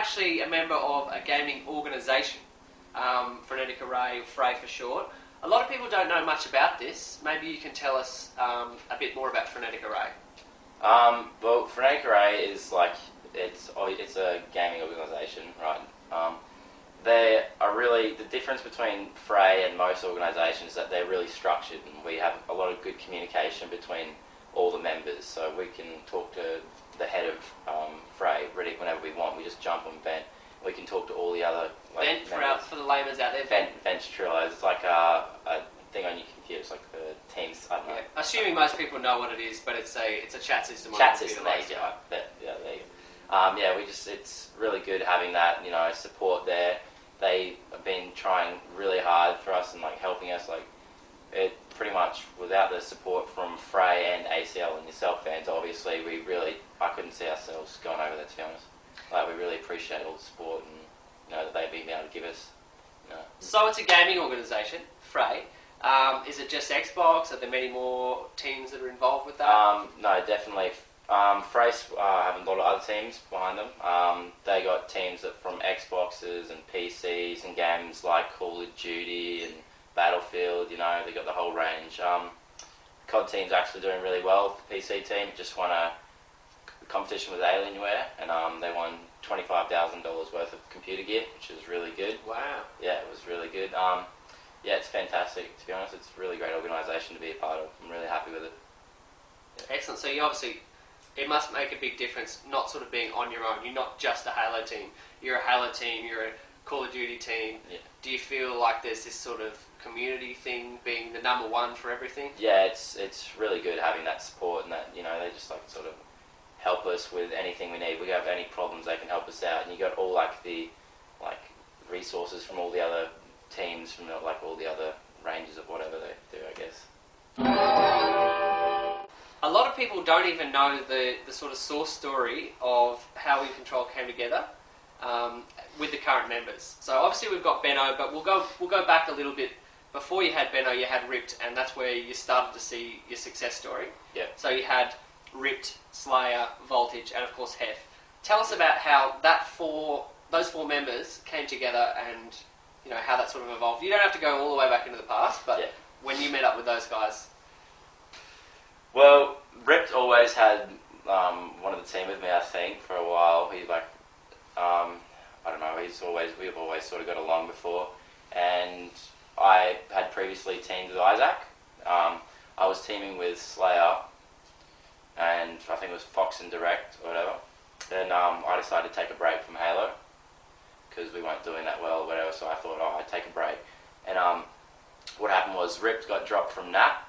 actually a member of a gaming organisation, FreneticArray, or Fray for short. A lot of people don't know much about this. Maybe you can tell us a bit more about FreneticArray. Well, FreneticArray is like, it's a gaming organisation, right? They are really, the difference between Fray and most organisations is that they're really structured, and we have a lot of good communication between all the members, so we can talk to the head of Fray really whenever we want. We just jump on Vent. We can talk to all the other Vent, for the layman's out there. Vent's Trillo. It's like a thing on your computer. It's like the Teams. I don't know. Yeah. Assuming most people know what it is, but it's a chat system. Chat system. There you go. Yeah, there you go. Yeah, it's really good having that, support there. They have been trying really hard for us and helping us. It pretty much, without the support from Fray and ACL and yourself fans, obviously I couldn't see ourselves going over there, to be honest. We really appreciate all the support and that they've been able to give us. So it's a gaming organisation, Fray. Is it just Xbox? Are there many more teams that are involved with that? No, definitely. Fray have a lot of other teams behind them. They got teams that from Xboxes and PCs and games like Call of Duty and Battlefield. They got the whole range. COD team's actually doing really well. The PC team just won a competition with Alienware, and they won $25,000 worth of computer gear, which is really good. Wow. Yeah, it was really good. Yeah, it's fantastic, to be honest. It's a really great organisation to be a part of. I'm really happy with it. Yeah. Excellent. So it must make a big difference not sort of being on your own. You're not just a Halo team. You're a Halo team, you're a Call of Duty team. Yeah. Do you feel like there's this sort of community thing being the number one for everything? Yeah, it's really good having that support and that, they just sort of help us with anything we need. We have any problems, they can help us out. And you got all the resources from all the other teams, from all the other ranges of whatever they do, I guess. A lot of people don't even know the sort of source story of how We Control came together with the current members. So obviously we've got Benno, but we'll go back a little bit. Before you had Benno, you had Ripped, and that's where you started to see your success story. Yeah. So you had Ripped, Slayer, Voltage, and of course Hef. Tell us about how those four members came together and how that sort of evolved. You don't have to go all the way back into the past, but when you met up with those guys. Well, Ripped always had one of the team with me, I think, for a while. He I don't know, we've always sort of got along before. And I had previously teamed with Isaac. I was teaming with Slayer, and I think it was Fox and Direct or whatever. Then I decided to take a break from Halo, because we weren't doing that well or whatever, so I thought, I'd take a break. And what happened was Ripped got dropped from Nat,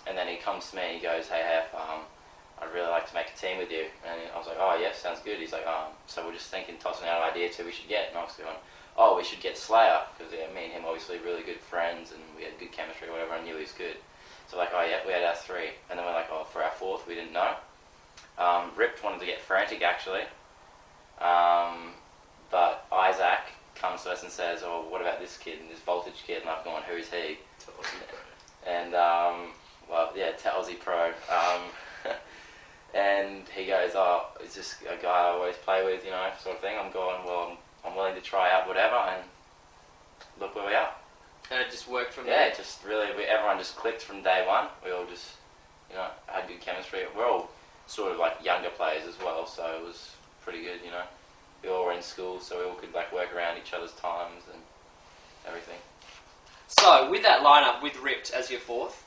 and then he comes to me and he goes, "Hey Hef, I'd really like to make a team with you." And I was like, "Oh yeah, sounds good." He's like, "So we're just tossing out an idea to who we should get." And I was going, "Oh, we should get Slayer," because me and him obviously really good friends and we had good chemistry or whatever. I knew he was good. So oh yeah, we had our three. And then we're like, for our fourth, we didn't know. Ripped wanted to get Frantic actually. But Isaac comes to us and says, "Oh, what about this kid and this Voltage kid?" And I've gone, "Who's he?" And Aussie Pro. And he goes, "Oh, it's just a guy I always play with, sort of thing." I'm going, "Well, I'm willing to try out whatever," and look where we are. And it just worked from there? Yeah, just really, everyone just clicked from day one. We all just, had good chemistry. We're all sort of younger players as well, so it was pretty good, We all were in school, so we all could work around each other's times and everything. So, with that lineup, with Ripped as your fourth,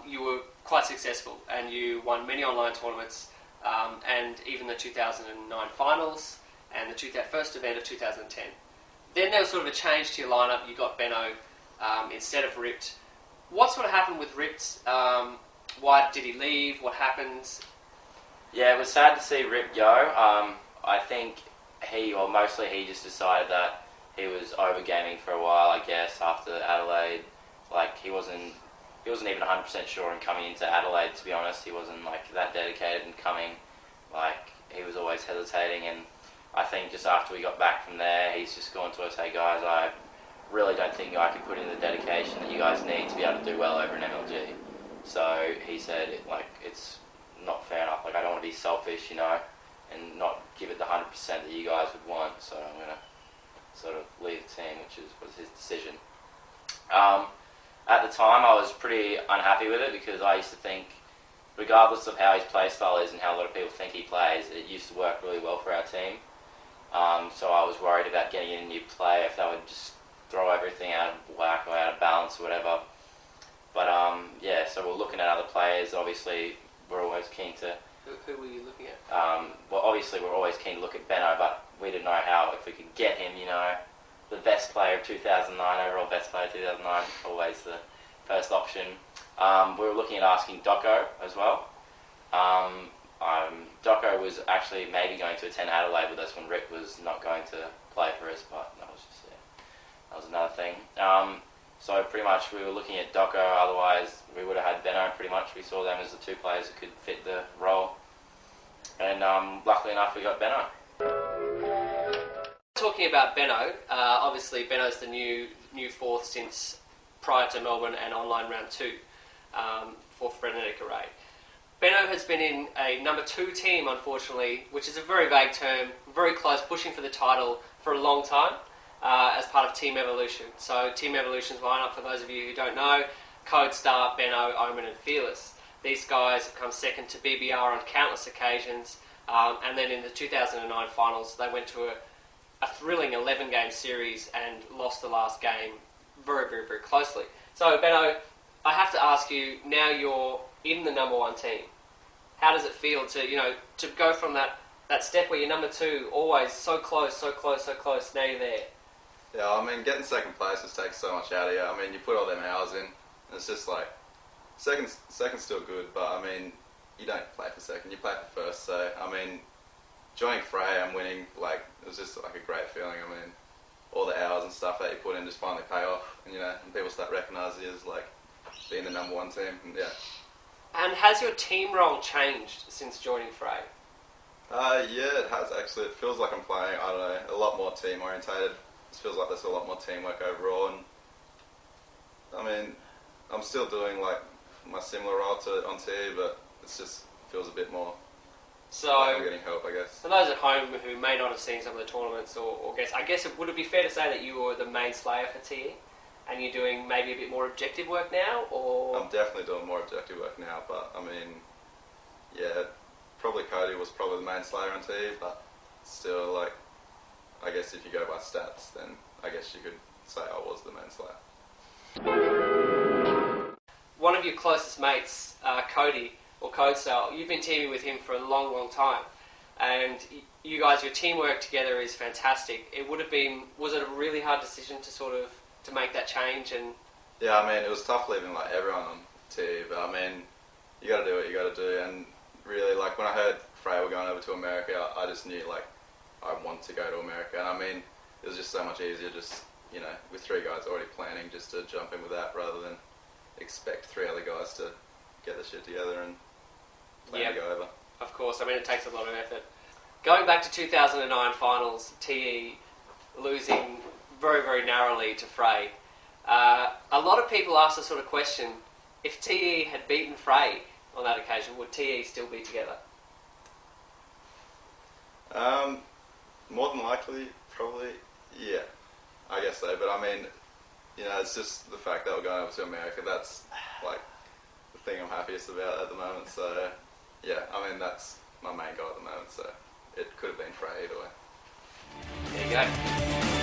you were quite successful and you won many online tournaments and even the 2009 finals and the first event of 2010. Then there was sort of a change to your lineup. You got Benno instead of Ripped. What sort of happened with Ripped? Why did he leave? What happened? Yeah, it was sad to see Ripped go. I think he just decided that he was over gaming for a while, I guess, after Adelaide. He wasn't even 100% sure in coming into Adelaide, to be honest. He wasn't that dedicated in coming. He was always hesitating, and I think just after we got back from there, he's just gone to us, "Hey guys, I really don't think I can put in the dedication that you guys need to be able to do well over in MLG." So he said, it's not fair enough. I don't want to be selfish, and not give it the 100% that you guys would want. So I'm going to sort of leave the team, which was his decision. At the time, I was pretty unhappy with it because I used to think, regardless of how his play style is and how a lot of people think he plays, it used to work really well for our team. So I was worried about getting in a new player if that would just throw everything out of whack or out of balance or whatever. But yeah, so we're looking at other players. Obviously, we're always keen to. Who were you looking at? Well, obviously, we're always keen to look at Benno, but we didn't know how, if we could get him, you know, the best player of 2009, overall best player of 2009, always the first option. We were looking at asking Doco as well. Doco was actually maybe going to attend Adelaide with us when Rick was not going to play for us, but that was just, yeah, that was another thing. So pretty much we were looking at Doco, otherwise we would have had Benno pretty much. We saw them as the two players that could fit the role. And luckily enough we got Benno. Talking about Benno, obviously Benno's the new fourth since prior to Melbourne and online round 2 for FreneticArray. Benno has been in a number 2 team, unfortunately, which is a very vague term, very close, pushing for the title for a long time, as part of Team Evolution. So Team Evolution's lineup, for those of you who don't know, Code Star, Benno, Omen and Fearless. These guys have come second to BBR on countless occasions, and then in the 2009 finals they went to a thrilling 11-game series and lost the last game very, very, very closely. So Benno, I have to ask you, now you're in the number 1 team, how does it feel to go from that step where you're number 2, always so close, now you're there? Yeah, I mean, getting second place just takes so much out of you. I mean, you put all them hours in, and it's just like, second's still good, but I mean, you don't play for second, you play for first. So, I mean, joining Fray and winning, like, it was just like a great feeling. I mean, all the hours and stuff that you put in just finally pay off, and and people start recognising you as like being the number 1 team, and yeah. And has your team role changed since joining Fray? Yeah, it has actually. It feels like I'm playing, I don't know, a lot more team orientated. It feels like there's a lot more teamwork overall, and I mean, I'm still doing like my similar role on TV, but it just feels a bit more. So like I'm getting help, I guess. For those at home who may not have seen some of the tournaments, or I guess would it be fair to say that you were the main slayer for TE, and you're doing maybe a bit more objective work now, or? I'm definitely doing more objective work now, but I mean, yeah, probably Cody was probably the main slayer on TE, but still, like, I guess if you go by stats, then I guess you could say I was the main slayer. One of your closest mates, Cody, or Codestyle, you've been teaming with him for a long, long time, and you guys, your teamwork together is fantastic. Was it a really hard decision to make that change? And yeah, I mean, it was tough leaving like everyone on TV, but I mean, you got to do what you got to do. And really, like when I heard Fray were going over to America, I just knew like I want to go to America. And I mean, it was just so much easier, just with 3 guys already planning, just to jump in with that rather than expect 3 other guys to get the shit together and plan to go over. Of course, I mean it takes a lot of effort. Going back to 2009 finals, TE losing very, very narrowly to Fray. A lot of people ask the sort of question, if TE had beaten Fray on that occasion, would TE still be together? More than likely, probably, yeah. I guess so, but I mean, it's just the fact that we're going over to America, that's like the thing I'm happiest about at the moment, so yeah, I mean, that's my main goal at the moment, so it could have been Fray either way. There you go.